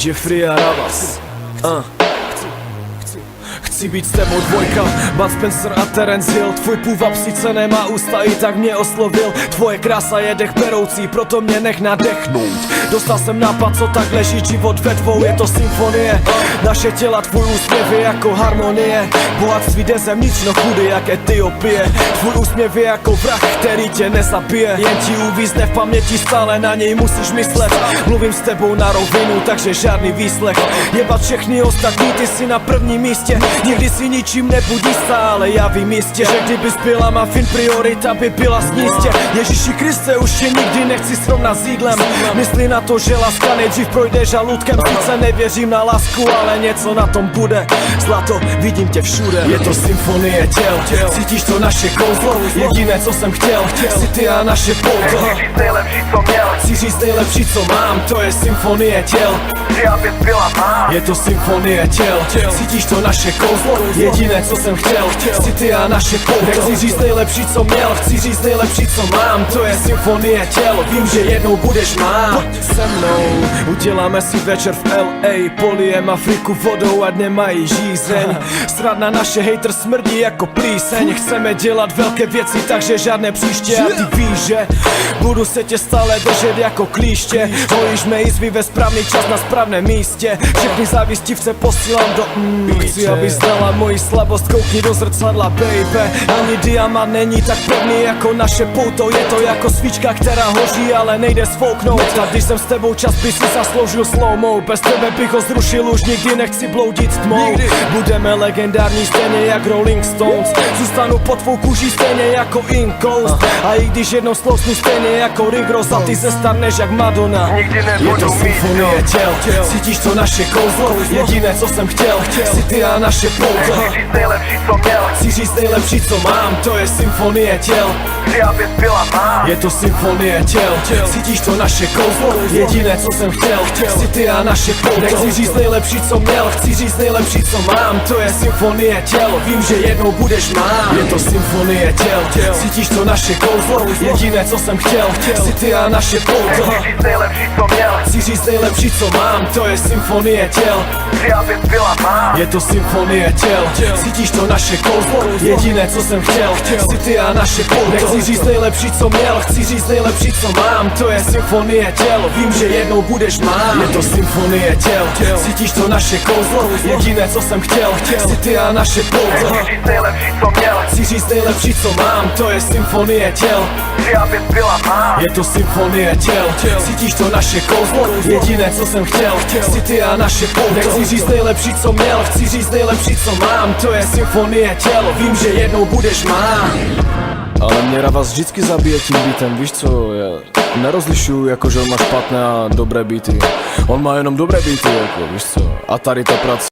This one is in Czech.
Jeffrey a Ravas. Chci být s tebou dvojka, Bud Spencer a Terence Hill. Tvůj půvab sice nemá ústa, i tak mě oslovil. Tvoje krása je dech beroucí, proto mě nech nadechnout. Dostal jsem nápad, co tak leží život ve dvou, je to symfonie. Naše těla, tvůj úsměv je jako harmonie. Bohatství jde zemnic, no chudy jak Etiopie. Tvůj úsměv je jako vrah, který tě nezabije. Jen ti uvízne v paměti, stále na něj musíš myslet. Mluvím s tebou na rovinu, takže žádný výslech. Jebat všechny ostatní, ty jsi na prvním místě. Nikdy si ničím nebudí stále, já vím jistě, že kdybys byla má fin priorita, by byla snístě. Ježíši Kriste, už tě nikdy nechci srovnat s jídlem. Myslí na to, že láska nejdřív projde žaludkem. Sice nevěřím na lásku, ale něco na tom bude. Zlato, vidím tě všude. Je to symfonie těl, cítíš to naše kouzlo. Jediné, co jsem chtěl, si ty a naše pouto. Chci říct nejlepší, co měl, Chci říct nejlepší, co mám, to je symfonie těl. chci, abys byla má. Je to symfonie těl, cítíš to naše kouzlo. Jediné, co jsem chtěl, si ty a naše pouto. Nechci říct nejlepší, co měl, chci říct nejlepší, co mám, to je symfonie těl. Vím, že jednou budeš má. Se mnou uděláme si večer v LA. Polijem Afriku vodou, ať nemají žízeň. Srad na naše hater smrdí jako plíseň. Chceme dělat velké věci, takže žádné příště. A ty víš, že budu se tě stále držet jako klíště. Hojíš mé jizvy ve správný čas na správném místě. Všechny závistivce posílám do Chci, abys znala moji slabost, koukni do zrcadla, baby. Ani diamant není tak pevný jako naše pouto. Je to jako svíčka, která hoří, ale nejde sfouknout. Tak když jsem s tebou, čas by si zasloužil slow-mo. Bez tebe bych ho zrušil, už nikdy nechci bloudit s tmou. Budeme legendární stejně jak Rolling Stones. Zůstanu pod tvou kůží stejně jako In Coast. A i když jednou slousnu stejně jako Rick Ross, a ty se starneš jak Madonna. Nikdy Je nebudu to mít symfonie těl, cítíš to naše kouzlo. Jediné, co jsem chtěl, si ty a naše pouto. Chci říct nejlepší, co měl, Chci říct nejlepší, co mám, to je symfonie těl. chci, abys byla má. Je to symfonie těl, cítíš to naše kouzlo. Jediné, co jsem chtěl, si ty a naše pouto. Nechci říct nejlepší, co měl, chci říct nejlepší, co mám, to je symfonie těl. Vím, že jednou budeš má. Je to symfonie těl, cítíš to naše kouzlo. Jediné, co jsem chtěl, si ty a naše pouto. Chci říct nejlepší, co měl, Chci říct nejlepší, co mám, to je symfonie těl. chci, abys byla má. Je to symfonie těl, cítíš to naše kouzlo. Jediné, co jsem chtěl, si ty a naše pouto. Nechci říct nejlepší, co měl, chci říct nejlepší, co mám, to je symfonie těl. Vím, že jednou budeš má. Je to symfonie těl, cítíš to naše kouzlo. Jediné, co jsem chtěl, si ty a naše pouto. Chci říct nejlepší, co měl, Chci říct nejlepší, co mám, to je symfonie těl. chci, abys byla má. Je to symfonie těl, cítíš to naše kouzlo. Jediné, co jsem chtěl, si ty a naše pouto. Nechci říct nejlepší, co měl, chci říct nejlepší, co mám, to je symfonie těl. Vím, že jednou budeš má. Ale mě Ravas vždycky zabije tím beatem, víš co, já nerozlišuju jako, že on má špatné a dobré beaty. On má jenom dobré beaty, jako, víš co, a tady ta práce